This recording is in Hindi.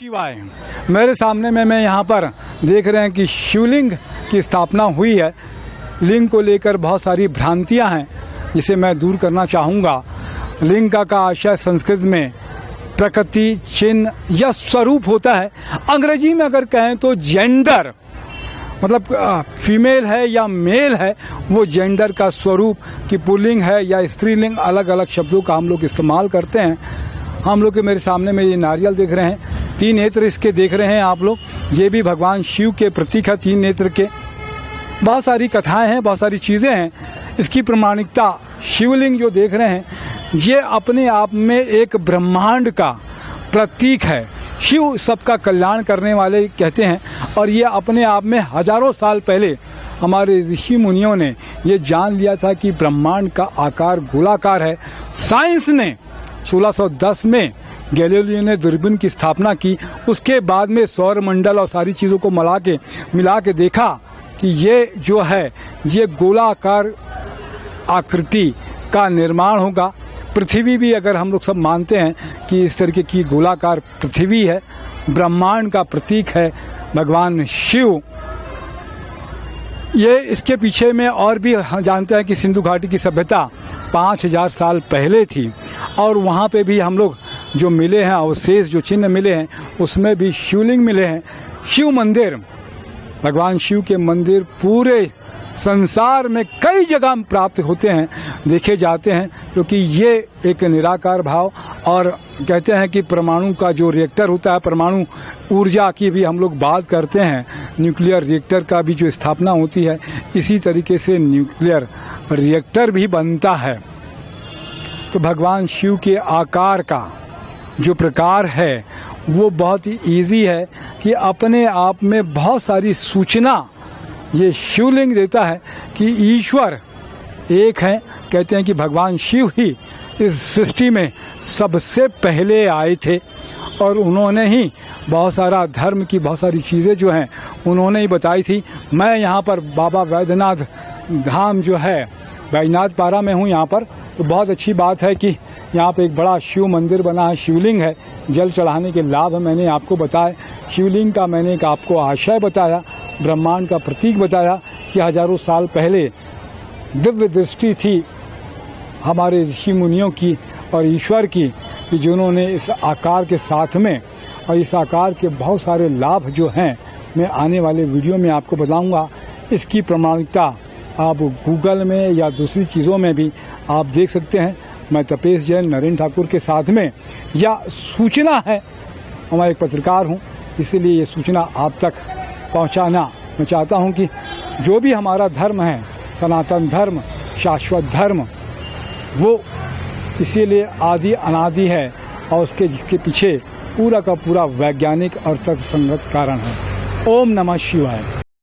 शिवाय मेरे सामने में मैं यहाँ पर देख रहे हैं कि शिवलिंग की स्थापना हुई है। लिंग को लेकर बहुत सारी भ्रांतियाँ हैं जिसे मैं दूर करना चाहूँगा। लिंग का आशय संस्कृत में प्रकृति, चिन्ह या स्वरूप होता है। अंग्रेजी में अगर कहें तो जेंडर, मतलब फीमेल है या मेल है, वो जेंडर का स्वरूप कि पुल्लिंग है या स्त्रीलिंग, अलग अलग शब्दों का हम लोग इस्तेमाल करते हैं। हम लोग के मेरे सामने में ये नारियल देख रहे हैं, 3 नेत्र इसके देख रहे हैं आप लोग। ये भी भगवान शिव के प्रतीक है, 3 नेत्र के। बहुत सारी कथाएं हैं, बहुत सारी चीज़ें हैं। इसकी प्रमाणिकता शिवलिंग जो देख रहे हैं ये अपने आप में एक ब्रह्मांड का प्रतीक है। शिव सबका कल्याण करने वाले कहते हैं और ये अपने आप में हजारों साल पहले हमारे ऋषि मुनियों ने ये जान लिया था कि ब्रह्मांड का आकार गोलाकार है। साइंस ने 1610 में गैलीलियो ने दूरबीन की स्थापना की। उसके बाद में सौर मंडल और सारी चीज़ों को मिला के देखा कि ये जो है ये गोलाकार आकृति का निर्माण होगा। पृथ्वी भी अगर हम लोग सब मानते हैं कि इस तरीके की गोलाकार पृथ्वी है, ब्रह्मांड का प्रतीक है भगवान शिव। ये इसके पीछे में और भी जानते हैं कि सिंधु घाटी की सभ्यता 5000 साल पहले थी और वहाँ पे भी हम लोग जो मिले हैं अवशेष, जो चिन्ह मिले हैं, उसमें भी शिवलिंग मिले हैं। शिव मंदिर, भगवान शिव के मंदिर पूरे संसार में कई जगह प्राप्त होते हैं, देखे जाते हैं, क्योंकि ये एक निराकार भाव। और कहते हैं कि परमाणु का जो रिएक्टर होता है, परमाणु ऊर्जा की भी हम लोग बात करते हैं, न्यूक्लियर रिएक्टर का भी जो स्थापना होती है, इसी तरीके से न्यूक्लियर रिएक्टर भी बनता है। तो भगवान शिव के आकार का जो प्रकार है वो बहुत ही ईजी है कि अपने आप में बहुत सारी सूचना ये शिवलिंग देता है कि ईश्वर एक है। कहते हैं कि भगवान शिव ही इस सृष्टि में सबसे पहले आए थे और उन्होंने ही बहुत सारा धर्म की बहुत सारी चीज़ें जो हैं उन्होंने ही बताई थी। मैं यहाँ पर बाबा वैद्यनाथ धाम जो है बैजनाथ पारा में हूँ यहाँ पर, तो बहुत अच्छी बात है कि यहाँ पे एक बड़ा शिव मंदिर बना है, शिवलिंग है। जल चढ़ाने के लाभ मैंने आपको बताए, शिवलिंग का मैंने एक आपको आशय बताया, ब्रह्मांड का प्रतीक बताया कि हजारों साल पहले दिव्य दृष्टि थी हमारे ऋषि मुनियों की और ईश्वर की कि जिन्होंने इस आकार के साथ में, और इस आकार के बहुत सारे लाभ जो हैं मैं आने वाले वीडियो में आपको बताऊंगा। इसकी प्रमाणिकता आप गूगल में या दूसरी चीज़ों में भी आप देख सकते हैं। मैं तपेश जैन नरेंद्र ठाकुर के साथ में, या सूचना है, मैं एक पत्रकार हूँ, इसीलिए ये सूचना आप तक पहुँचाना मैं चाहता हूँ कि जो भी हमारा धर्म है, सनातन धर्म, शाश्वत धर्म, वो इसीलिए आदि अनादि है और उसके पीछे पूरा का पूरा वैज्ञानिक और तर्कसंगत कारण है। ओम नमः शिवाय।